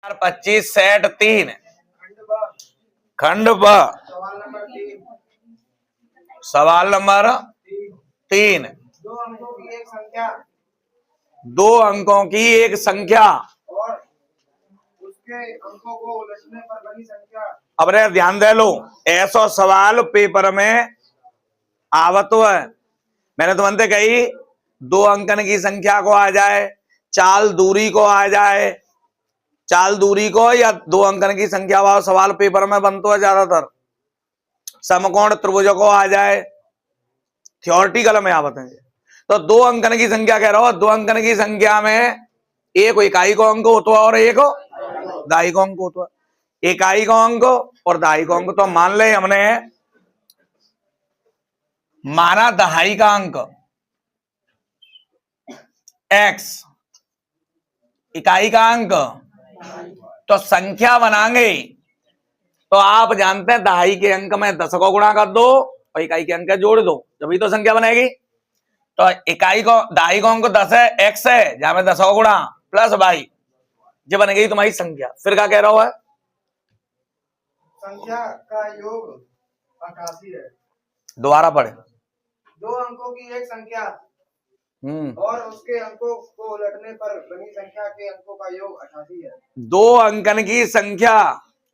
25 set 3 खंड ब सवाल नंबर 3 दो अंकों की एक संख्या और उसके अंकों को उलटने पर बनी संख्या। अब रे ध्यान दे लो, ऐसा सवाल पेपर में आवत है। मैंने तुमसे कही दो अंकन की संख्या को आ जाए, चाल दूरी को आ जाए, चाल दूरी को या दो अंकन की संख्या वाला सवाल पेपर में बनता है ज्यादातर। समकोण त्रिभुज को आ जाए, थियोरटिकल में आवत है। तो दो अंकन की संख्या कह रहा हो, दो अंकन की संख्या में एक इकाई को अंक होता है और एक दहाई को अंक होता है। इकाई को अंक और दहाई को अंक तो मान ले हमने, माना दहाई का अंक x, इकाई का अंक, तो संख्या बनाएंगे तो आप जानते हैं दहाई के अंक में 10 को गुणा कर दो और इकाई के अंक जोड़ दो, जब तो संख्या बनेगी। तो इकाई को दहाई को अंक 10 है, x है, जहां में 10 को गुणा प्लस y, जब बन गई तुम्हारी संख्या। फिर क्या कह रहा है, संख्या का योग 88 है। दोबारा पढ़े। दो अंकों की एक संख्या और उसके अंकों को उलटने पर बनी संख्या के अंकों का योग 88 है। दो अंकन की संख्या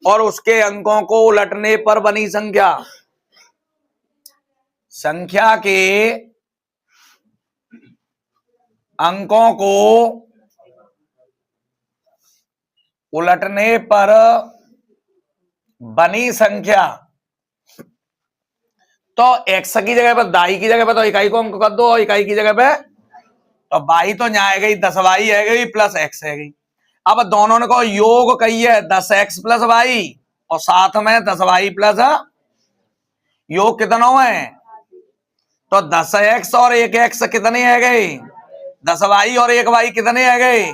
और उसके अंकों को उलटने पर बनी संख्या, संख्या के अंकों को उलटने पर बनी संख्या। तो x की जगह पर, दाई की जगह पर तो इकाई को अंक कर दो, इकाई की जगह पे तो बाई तो यहाँ आ गई, 10 वाई है गई प्लस x है गई। अब दोनों ने को योग कही है 10x प्लस वाई और साथ में 10 वाई प्लस, योग कितना है, तो 10x और 1x कितने है गए, 10 वाई और 1 वाई कितने है गए,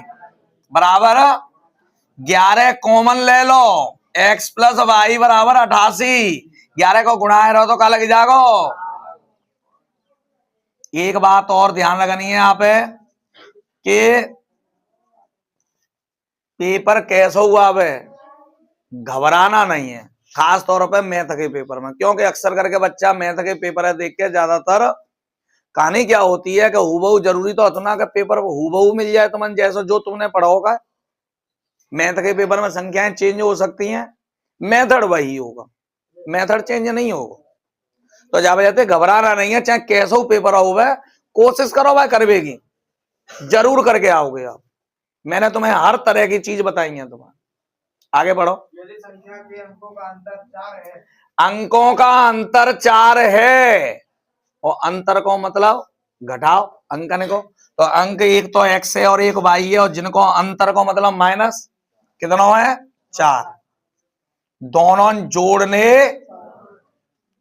बराबर 11 कॉमन ले लो, x प्लस वाई बराबर 88, 11 को गुणा रहो तो क्या लग जाएगा। एक बात और ध्यान लगानी है यहाँ पे कि पेपर कैसा हुआ है, घबराना नहीं है, खास तौर पे मैथ के पेपर में, क्योंकि अक्सर करके बच्चा मैथ के पेपर देख के ज्यादातर कहानी क्या होती है कि हूबहू, जरूरी तो इतना कि पेपर हूबहू मिल जाए तुमने जैसा जो तुमने पढ़ा होगा। मैथ के पेपर में संख्याएं चेंज हो सकती हैं, मेथड वही होगा, मेथड चेंज नहीं होगा। तो जब जाते घबराना नहीं है, चाहे कैसा हो पेपर आओगे, कोशिश करो भाई, करवेगी जरूर करके आओगे आप। मैंने तुम्हें हर तरह की चीज बताई है। तुम्हें आगे बढ़ो। यदि संख्या के अंकों का अंतर 4 है, अंकों का अंतर 4 है और अंतर को मतलब घटाओ अंकन को, तो अंक एक तो x है और एक y है, और जिनको अंतर को मतलब माइनस कितना है 4, दोनों जोड़ने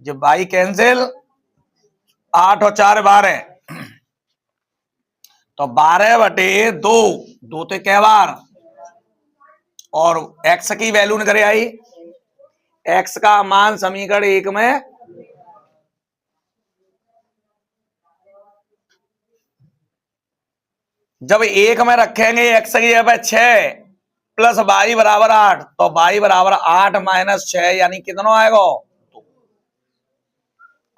जब y कैंसिल, 8 और 4 12, तो 12/2, 2 तो कै बार, और x की वैल्यू निकल आई, x का मान समीकरण 1 में जब 1 में रखेंगे x की जगह 6 प्लस y बराबर 8, तो y बराबर 8 माइनस 6 यानी कितना आएगा।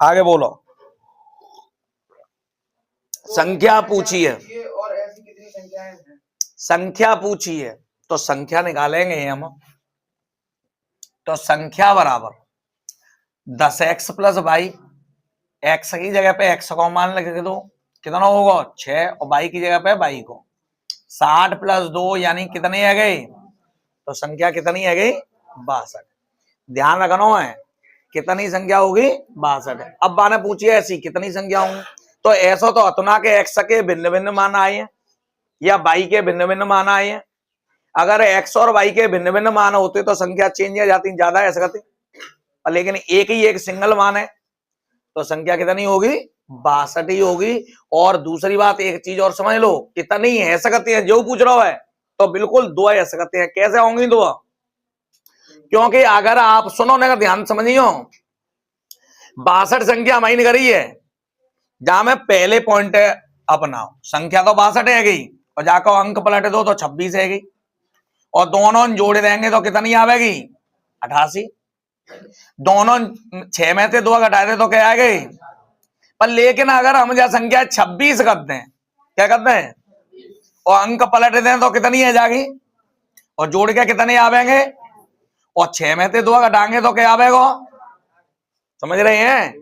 आगे बोलो। संख्या पूछी है, और ऐसी कितनी संख्याएं हैं, संख्या पूछी है तो संख्या निकालेंगे हम। तो संख्या बराबर 10x प्लस वाई, x की जगह पे x को मान लगे दो, कितना होगा 6, और y की जगह पे y को 60 प्लस 2 यानी कितने आ गए, तो संख्या कितनी आ गई 62। ध्यान रखना है कितनी संख्या होगी 62। अब बाने पूछिए ऐसी कितनी संख्या होंगी, तो ऐसा तो अतना के x के भिन्न भिन्न मान आए हैं या y के भिन्न भिन्न मान आए हैं। अगर x और y के भिन्न भिन्न मान होते तो संख्या चेंज हो जाती, ज्यादा ऐसा करते, लेकिन एक ही एक सिंगल मान है तो संख्या कितनी होगी 62 ही होगी। और दूसरी बात एक चीज और समझ लो, कितनी है सकती है जो पूछ रहा है, तो बिल्कुल 2 है सकते हैं। कैसे होंगी 2, क्योंकि अगर आप सुनो ना, ध्यान समझियो, 62 संख्या हमारी करी है, जहां में पहले पॉइंट अपनाओ, संख्या तो 62 है गई और जाकर अंक पलट दो तो 26 है गई, और दोनों जोड़ देंगे तो कितनी आवेगी 88। दोनों 6 में से 2 घटा दे तो क्या आ गई। पर लेकिन अगर हम यह संख्या 26 करते हैं, क्या करते हैं, और अंक पलट दें तो कितनी आ जाएगी, और जोड़ के कितने आवेंगे, और 6 में से 2 घटाएंगे तो क्या आवेगा। समझ रहे हैं।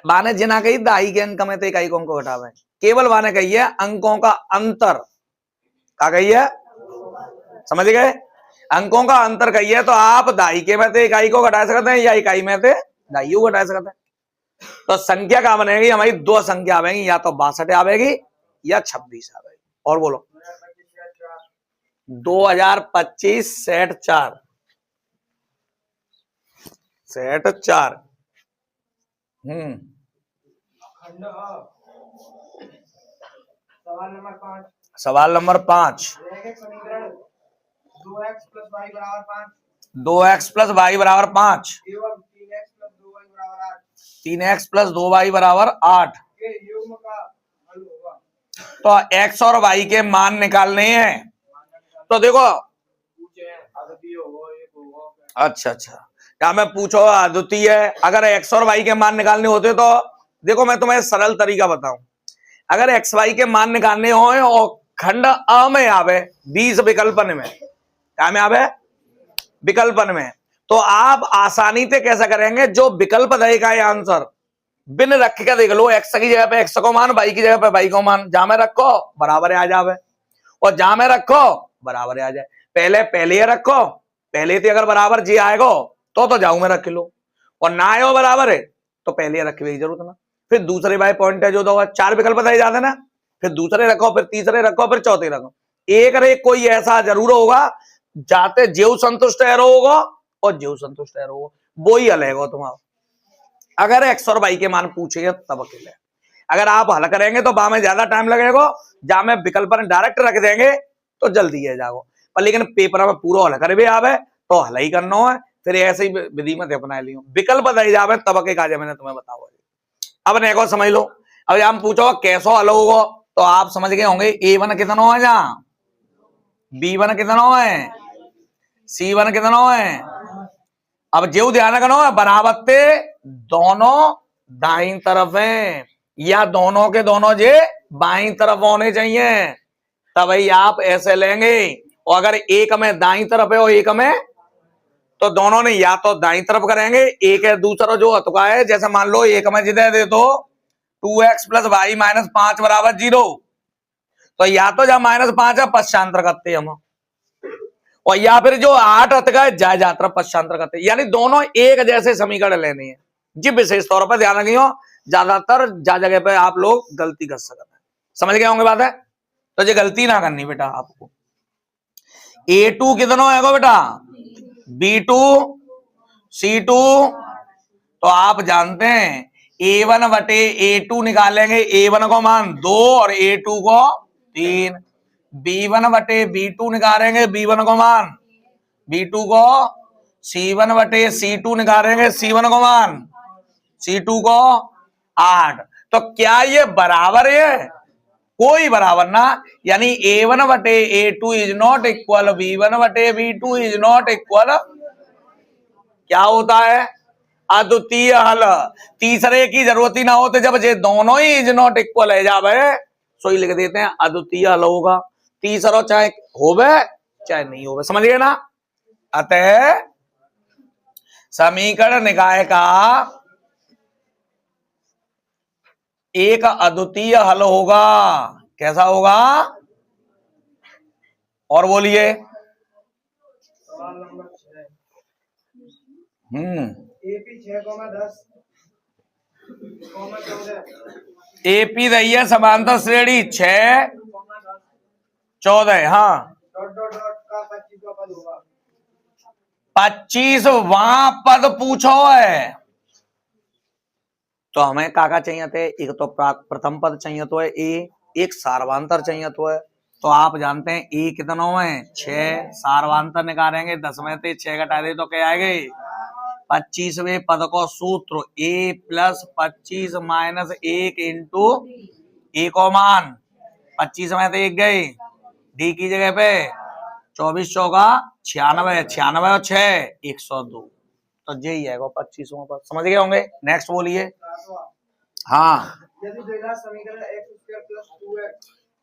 बाने जिना कही दाई के अंक में तो इकाई को घटावे, केवल बाने कही है अंकों का अंतर, क्या कही है, समझ गए, अंकों का अंतर कही है। तो आप दाई के में से इकाई को घटा सकते हैं या इकाई में से दाई को घटा सकते हैं। तो संख्या क्या बनेगी हमारी, 2 संख्या आवेगी, या तो 62 आवेगी या 26 आवेगी। और बोलो 2025 सेट 4, सेट 4। खंड अ, सवाल नंबर 5। सवाल नंबर 5, रैखिक समीकरण 2x + y = 5 2x + y = 5 एवं 3x + 2y = 8 3x + 2y = 8 के युग्म का हल होगा। तो x और y के मान निकालने हैं। तो देखो अच्छा, क्या मैं पूछो अद्वितीय, अगर x और y के मान निकालने होते तो देखो मैं तुम्हें सरल तरीका बताऊं। अगर x y के मान निकालने हो और खंड अ में आवे 20 विकल्पन में, क्या में आवे, विकल्पन में, तो आप आसानी से कैसा करेंगे, जो विकल्प देगा ये आंसर बिन रख के देख लो, x की जगह पे x को मान, y की जगह पे y को मान, जहां में रखो बराबर आ जावे, और जहां में रखो बराबर आ जाए। पहले ये रखो, पहले से अगर बराबर जी आएगा तो जाऊं में रख लो, और ना आयो बराबर है तो पहले रखने की जरूरत ना। फिर दूसरे बाय पॉइंट है जो दो 4 विकल्प बताए जाते ना, फिर दूसरे रखो, फिर तीसरे रखो, फिर चौथे रखो, एक रे कोई ऐसा जरूर होगा जाते जेव संतुष्ट है होगा और जेव संतुष्ट है होगा, वो ही हलेगा तुम्हारा। अगर x और y के मान पूछे तब अकेले, अगर आप हल करेंगे तो में ज्यादा टाइम लगेगा, जहां में विकल्प डायरेक्ट रख देंगे तो जल्दी है जाओ। पर लेकिन पेपर में पूरा हल करे भी आवे तो हल ही करना है, फिर ऐसे ही विधि में अपना लियो, विकल्प दे जावे तब के काजे मैंने तुम्हें बताओ। अब देखो समझ लो, अब हम पूछो कैसो हल होगा, तो आप समझ गए होंगे a1 कितना है, जहां b1 कितना है, c1 कितना है। अब जो ध्यान रखना है बराबरते दोनों दाईं तरफ हैं, या दोनों के दोनों जे बाईं तरफ होने चाहिए, तभी आप ऐसे लेंगे। और अगर एक में दाईं तरफ है और एक में, तो दोनों ने या तो दाईं तरफ करेंगे, एक है दूसरा जो अतुका है, जैसे मान लो एक में जिदे दे तो 2x + y - 5 = 0, तो या तो जहां -5 है पश्चांतर करते हम, और या फिर जो 8 अतका है जा जात्र पश्चांतर करते, यानी दोनों एक जैसे समीकरण लेने हैं जी। विशेष तौर पर ध्यान रखियो, ज्यादातर जा जगह पे आप लोग गलती कर सकते हैं, समझ गए होंगे बात है, तो ये गलती ना करनी बेटा आपको। a2 कितना है बेटा, b2 c2, तो आप जानते हैं a1 बटे a2 निकालेंगे, a1 को मान 2 और a2 को 3, b1 बटे b2 निकालेंगे, b1 को मान, b2 को, c1 बटे c2 निकालेंगे, c1 को मान, c2 को 8। तो क्या ये बराबर है, कोई बराबर ना, यानी a1 बटे a2 is not equal b1 बटे b2 इज नॉट इक्वल, क्या होता है, अद्वितीय हल। तीसरे की जरूरत ही ना होते, जब ये दोनों ही इज नॉट इक्वल है जावे सो ही लिख देते हैं अद्वितीय हल होगा, तीसरा चाहे होवे चाहे नहीं होवे, समझ गए ना। अतः समीकरण निकाय का एक अद्वितीय हल होगा, कैसा होगा, और बोलिए। सवाल नंबर 6, AP 6,10, 14, AP रही है समांतर श्रेणी 6, 14, हाँ, डॉट का 25वां पद होगा। 25वां पद पूछो है, तो हमें काका चाहिए थे, एक तो प्रथम पद चाहिए तो है ए, एक सार्वांतर चाहिए तो है। तो आप जानते हैं ए कितना है 6, सार्वांतर निकालेंगे 10 में से 6 घटा दे तो क्या आएंगे 25वें पद को सूत्र a + 25 - 1 × a को मान 25 में से 1 गए डी की जगह पे 24 चौका 96, 96 और 6 102, तो यही आएगा 25वां पर। समझ गए होंगे। नेक्स्ट बोलिए। हाँ, यदि द्विघात समीकरण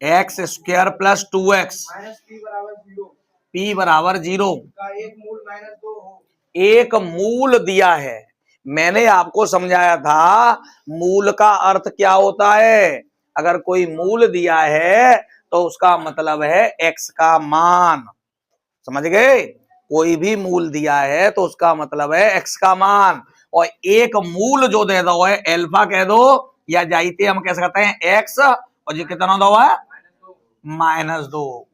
x square plus 2x minus P बराबर 0 p बराबर 0 का एक मूल -2 हो। एक मूल दिया है। मैंने आपको समझाया था मूल का अर्थ क्या होता है। अगर कोई मूल दिया है तो उसका मतलब है x का मान। समझ गए। कोई भी मूल दिया है तो उसका मतलब है x का मान। और एक मूल जो दे दो है अल्फा कह दो, या जाइते हम कह सकते हैं x, और ये कितना दो है -2,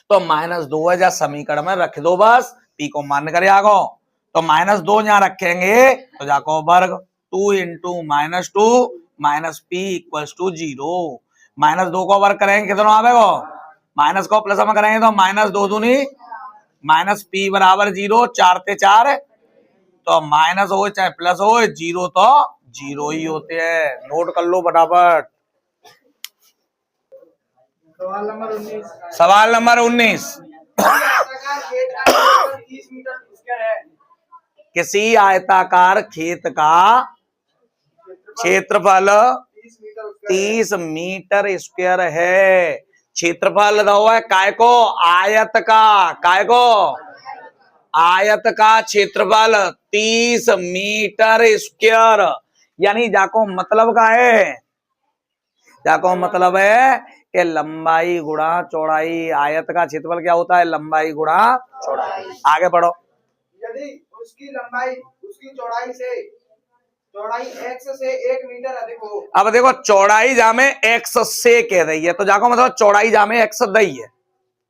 तो -2 है, जा समीकरण में रख दो बस, p को मान करे आगो। तो -2 यहाँ रखेंगे तो जाको वर्ग 2 into -2 minus P equals to 0। -2 को वर्ग करेंगे कितना आवेगो, माइनस को प्लस में करेंगे तो -2 दूनी माइनस पी बराबर 0, 4 ते 4, तो माइनस हो चाहे प्लस हो, 0 तो 0 ही होते हैं। नोट कर लो फटाफट। सवाल नंबर 19 30 मीटर स्क्वायर है। किसी आयताकार खेत का क्षेत्रफल 30 मीटर स्क्वायर है। क्षेत्रफल दो है काय को, आयत का, काय को, आयत का क्षेत्रफल 30 मीटर स्क्वायर। यानी जाको मतलब का है, जाको मतलब है कि लंबाई गुणा चौड़ाई। आयत का क्षेत्रफल क्या होता है, लंबाई गुणा चौड़ाई। आगे बढ़ो। यदि उसकी लंबाई उसकी चौड़ाई x से 1 मीटर अधिक हो। अब देखो चौड़ाई जामे x से कह रही है, तो जाको मतलब चौड़ाई जामे x दई है।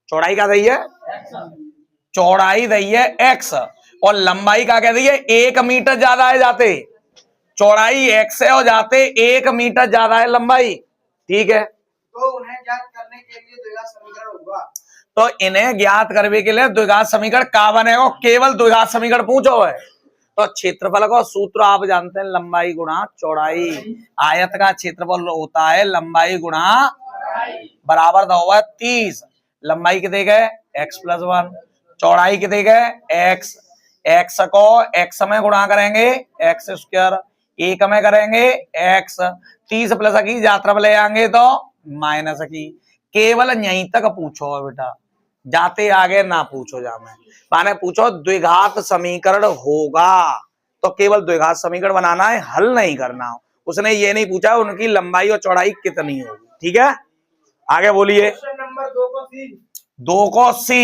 चौड़ाई का दई है, चौड़ाई दई है x, और लंबाई का कह दी है 1 मीटर ज्यादा है जाते। चौड़ाई x है और जाते 1 मीटर ज्यादा है लंबाई। ठीक है, तो उन्हें ज्ञात करने के लिए द्विघात समीकरण होगा। तो इन्हें ज्ञात करने के लिए द्विघात समीकरण का बनेगा, केवल द्विघात समीकरण पूछो है। तो क्षेत्रफल का सूत्र आप जानते हैं, लंबाई गुणा चौड़ाई। आयत का क्षेत्रफल होता है लंबाई गुणा बराबर हुआ 30। लंबाई कितने गए x+1, चौड़ाई कितने गए x। x को x में गुणा करेंगे x स्क्वायर, 1 में करेंगे x, 30 प्लस की यात्रा ले आएंगे तो माइनस की। केवल यहीं तक पूछो बेटा, जाते आगे ना पूछो। जामे माने पूछो द्विघात समीकरण होगा तो केवल द्विघात समीकरण बनाना है, हल नहीं करना हो। उसने ये नहीं पूछा उनकी लंबाई और चौड़ाई कितनी होगी। ठीक है, आगे बोलिए। क्वेश्चन नंबर 2 को सी। 2 को सी,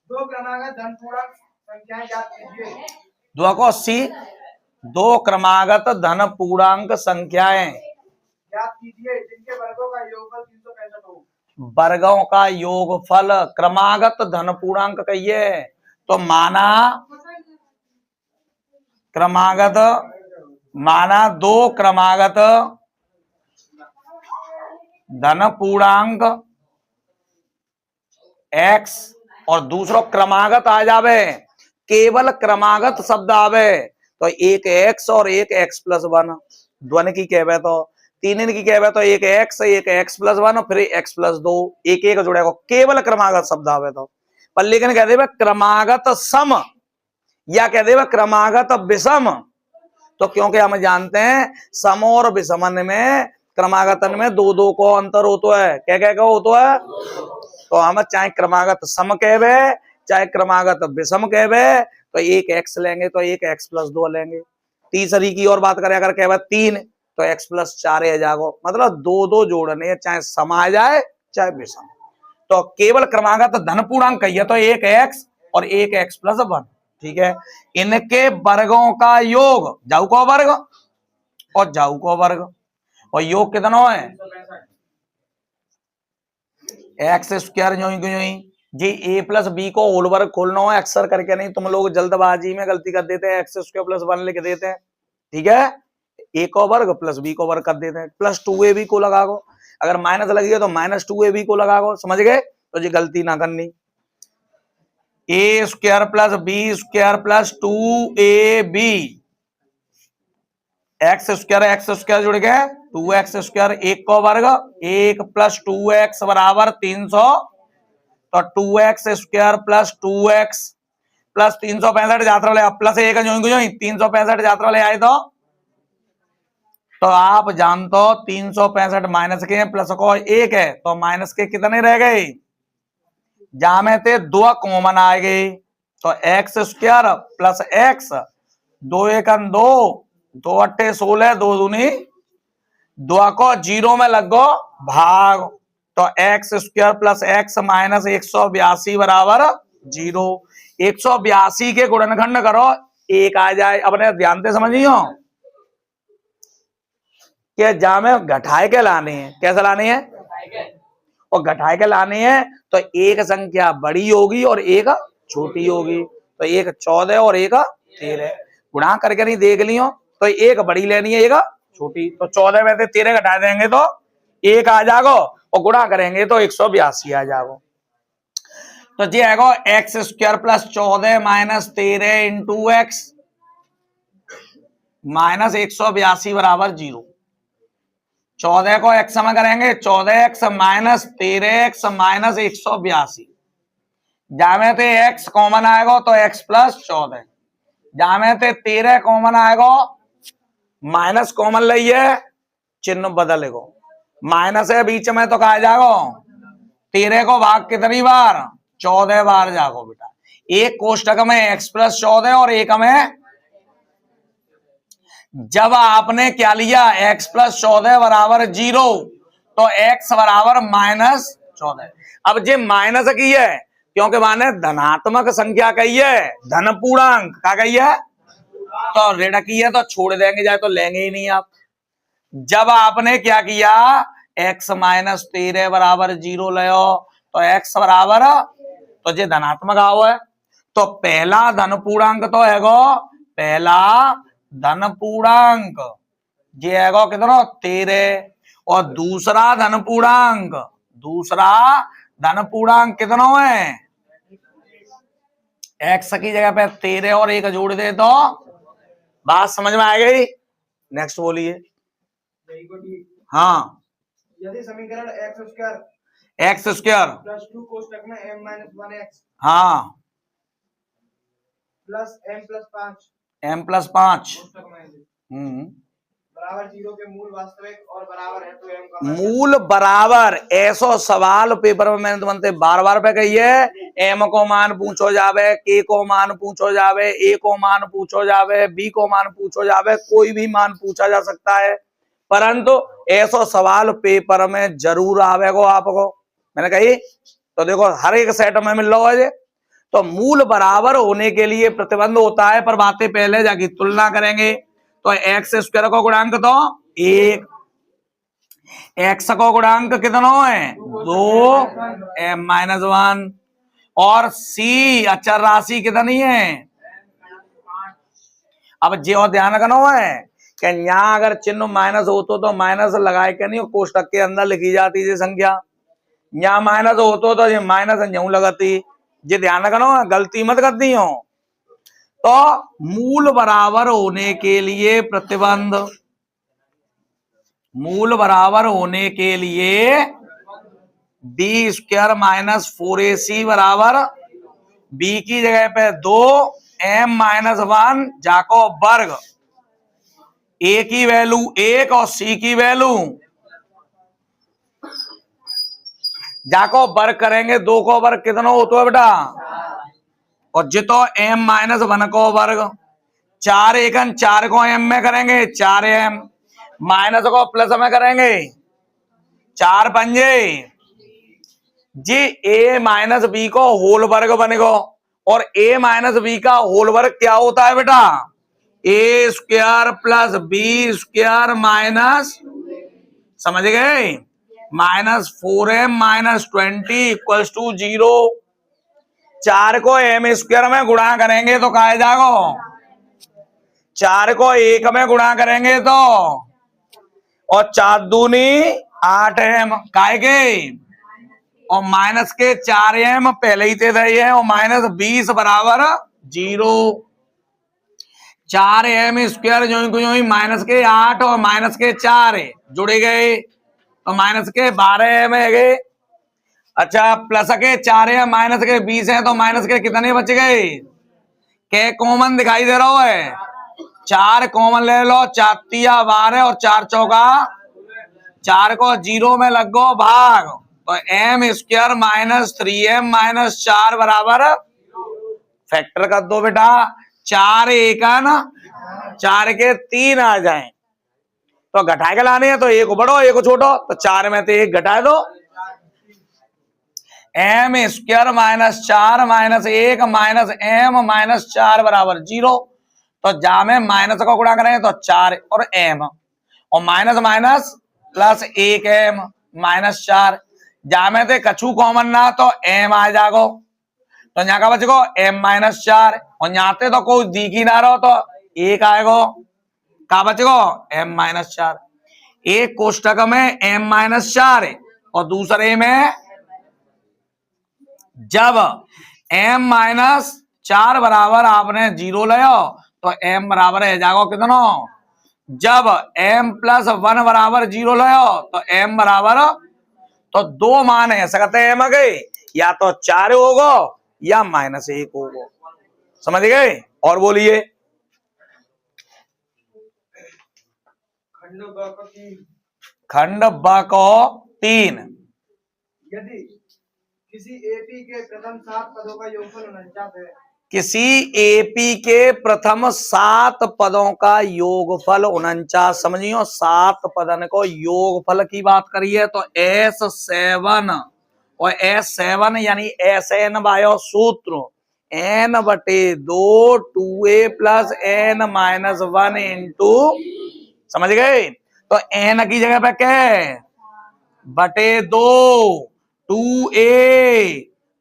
2 क्रमागत धनपूर्णांक संख्याएं ज्ञात कीजिए। 2 को सी, 2 क्रमागत धन पूर्णांक संख्याएं ज्ञात कीजिए जिनके वर्गों का योगफल 365 हो। वर्गों का योगफल क्रमागत धन पूर्णांक कहिए तो माना क्रमागत, माना 2 क्रमागत धन पूर्णांक x, और दूसरो क्रमागत आ जावे, केवल क्रमागत शब्द आवे तो एक x और एक x+1। ध्वन की कहवे तो 3 की कहवे तो एक x+1 और फिर x+2, एक एक जुड़ेगा, केवल क्रमागत शब्द आवे तो। पर लेकिन कह दे क्रमागत सम या कह दे क्रमागत विषम, तो क्योंकि हम जानते हैं सम और विषमन में क्रमागतन में 2 को अंतर होता है। क्या क्या होता है, तो हम चाहे क्रमागत सम कहवे चाहे क्रमागत विषम कहवे तो एक x लेंगे तो एक x+2 लेंगे। तीसरी की और बात करें अगर कहवे 3 तो x+4 है जागो, मतलब 2 जोड़ने, चाहे सम आ जाए चाहे विषम। तो केवल क्रमागत धन पूर्णांक कहिए तो एक x और एक x+1। ठीक है, इनके वर्गों का योग, जाऊ को वर्ग और जाऊ को वर्ग, और योग कितना है x² जी a+b को होल वर्ग खोलना है, अक्सर करके नहीं, तुम लोग जल्दबाजी में गलती कर देते हैं, x² + 1 लिख देते हैं। ठीक है, a को वर्ग प्लस b को वर्ग कर देते हैं, +2ab को लगा गो, अगर माइनस लगी है तो -2ab को लगा गो। समझ गए, तो जी गलती ना करनी। a² + b² + 2ab, x² जुड़ गए 2x², 1 को वर्ग 1 + 2x = 300 तो 2x² प्लस 2x प्लस 365 जात्रा वाले प्लस 1 जो 365 जात्रा वाले आए तो आप जानते हो 365 माइनस के प्लस को 1 है तो माइनस के कितने रह गए, जामे थे 2 कॉमन आ गए तो x² प्लस x 2 1 2 2 8 16 2 दूनी 2 को 0 में लगो भाग तो x² प्लस x माइनस 182 बराबर 0। 182 के गुणनखंड करो 1 आ जाए। अपने ध्यान से समझियो कि जामे घटाए के लाने हैं, कैसे लाने हैं और घटाए के लाने हैं तो एक संख्या बड़ी होगी और एक छोटी होगी तो एक 14 और एक 13 गुणा करके नहीं देख लियो तो एक बड़ी लेनी है एक छोटी तो 14 में से 13 घटा देंगे तो 1 आ जाएगा और गुणा करेंगे तो 182 आ जाएगा। तो जी आएगा x² plus 14 minus 13 into x minus 182 बराबर 0। 14 को x में करेंगे 14x माइनस 13x माइनस 182 जामे थे x कॉमन आएगा तो x प्लस 14 जामे थे 13 कॉमन आएगा माइनस कॉमन लइए चिन्ह बदलेगो माइनस है बीच में तो कहा जाएगा 13 को भाग कितनी बार 14 बार जागो बेटा। एक कोष्टक में x प्लस 14 और एक में जब आपने क्या लिया x प्लस 14 बराबर 0 तो x बराबर माइनस 14। अब जे माइनस की है क्योंकि माने धनात्मक संख्या कही है धन पूर्णांक क्या कही है तो ऋण की है तो छोड़ देंगे जाए तो लेंगे ही नहीं आप। जब आपने क्या किया x माइनस 13 बराबर 0 लियो तो x बराबर तो जे धनात्मक आओ है तो पहला धन पूर्णांक तो हैगो पहला धन पूर्णांक ये हैगो कितना 13 और दूसरा धन पूर्णांक कितना है x की जगह पे 13 और 1 जोड़ दे तो बात समझ में आ गई। नेक्स्ट बोलिए। हाँ यदि समीकरण x² प्लस 2 कोष्टक में m माइनस 1x हाँ प्लस m प्लस 5 कोष्टक में बराबर 0 के मूल वास्तविक और बराबर है तो m का मूल बराबर ऐसो सवाल पेपर में मैंने तुमसे बार बार पे कही है m को मान पूछो जावे k को मान पूछो जावे a को मान पूछो जावे b को मान पूछो जावे कोई भी मान पूछा जा सकता है परंतु ऐसो सवाल पेपर में जरूर आवेगो आपको मैंने कही तो देखो हर एक सेट में मिल रहा है तो मूल बराबर होने के लिए प्रतिबंध होता है पर बातें पहले जाके तुलना करेंगे तो x² को गुणांक तो 1 x को गुणांक कितना है 2 m माइनस 1 और c अचर राशि कितनी है अब जो ध्यान रखना है कि यहाँ अगर चिन्ह माइनस हो तो माइनस लगाए के नहीं कोष्टक के अंदर लिखी जाती है संख्या यहाँ माइनस हो तो ये माइनस यूं लगाती ये ध्यान रखना गलती मत करती हो। तो मूल बराबर होने के लिए प्रतिबंध मूल बराबर होने के लिए b² माइनस 4ac बराबर b की जगह पे 2 m माइनस 1 जाको वर्ग a की वैल्यू 1 और c की वैल्यू जाको वर्ग करेंगे 2 को वर्ग कितना होता है बेटा और जितो m माइनस 1 को वर्ग 4 एकन 4 को m में करेंगे 4m माइनस को प्लस में करेंगे 4 पंजे जी a माइनस b को होल वर्ग बनेगा और a माइनस b का होल वर्ग क्या होता है बेटा a² प्लस b² माइनस समझ गए minus 4m minus 20 equals to 0। 4 को m² में गुणा करेंगे तो कहा जाएगा 4 को 1 में गुणा करेंगे तो और 4 दूनी 8m काय के और माइनस के 4m पहले ही थे है और माइनस 20 बराबर 0। 4m² जो ही माइनस के 8 और माइनस के 4 जुड़े गए तो माइनस के 12m है गए। अच्छा प्लस के 4 है माइनस के 20 है तो माइनस के कितने बच गए? के कॉमन दिखाई दे रहा है 4 कॉमन ले लो, 4 तिया 12 और 4 चौका 4 को 0 में लगो भाग तो m square minus 3m minus 4 बराबर फैक्टर कर दो बेटा। 4 एक है ना, 4 के 3 आ जाएं तो घटा के लाने हैं तो एक को बढ़ो एक को छोड़ो तो 4 में तो एक घटा दो। M square minus 4 minus 1 minus m minus 4 बराबर 0 तो जा में माइनस का गुणा करें तो 4 और m और minus minus plus 1m minus 4 जा में थे कछु कॉमन ना तो m आ जागो तो यहाँ का बचेगो m माइनस 4 और यहाँ ते तो कोई दिख ही ना रहो तो 1 आएगो का बचेगो m माइनस 4। एक कोष्टक में m माइनस 4 और दूसरे में जब m माइनस 4 बराबर आपने 0 लियो तो m बराबर है जागो कितनो, जब m प्लस 1 बराबर 0 लियो तो m बराबर तो 2 मान है सकते हैं m गए या तो 4 होगो या माइनस 1 होगो, समझ गए। और बोलिए खंड ब को 3 यदि किसी एपी के प्रथम 7 पदों का योगफल 49 है, किसी एपी के प्रथम 7 पदों का योगफल 49, समझियो 7 पदन को योगफल की बात करिए तो S7 और S7 यानी SN बायो सूत्र n/2 2a plus n minus 1 into, समझ गए। तो n की जगह पे क्या है बटे 2 2a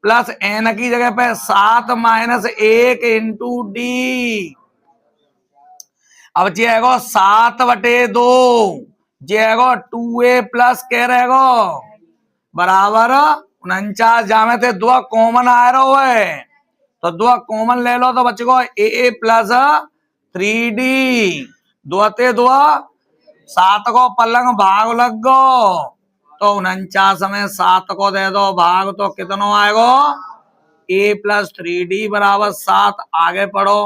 प्लस n की जगह पे 7 माइनस 1 इंटू डी। अब जी आएगो 7/2 जी आएगो 2a प्लस क्या रहेगो बराबर 49 जामे थे 2 कॉमन आ रहा है तो 2 कॉमन ले लो तो बचेगो a प्लस 3d 2 ते 2 7 को पलंग भाग लग गो तो 49 में 7 को दे दो भाग तो कितनो आएगो a प्लस 3d बराबर 7। आगे पढ़ो।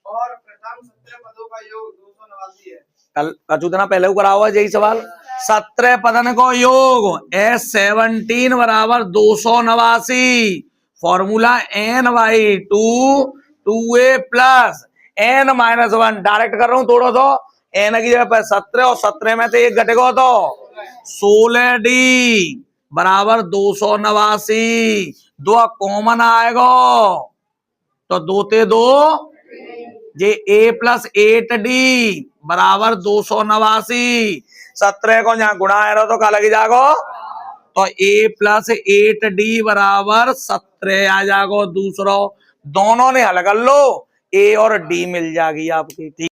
और प्रथम 17 पदों का योग 289 है। कल कछु दिन पहले करा हुआ यही सवाल। 17 पदन को योग S17 बराबर 289 formula n/2 2a plus n minus 1 direct कर रहा हूं थोड़ा सा n की जगह पर 17 और 17 में से एक घटेगा तो 16d बराबर 289 2 कॉमन आएगा तो 2 ते 2 जे a प्लस 8d बराबर 289 17 को यहाँ गुणा है तो क्या लगी जागो तो a प्लस 8d बराबर 17 आ जागो। दूसरो दोनों ने हल कर लो a और d मिल जाएगी आपकी। ठीक।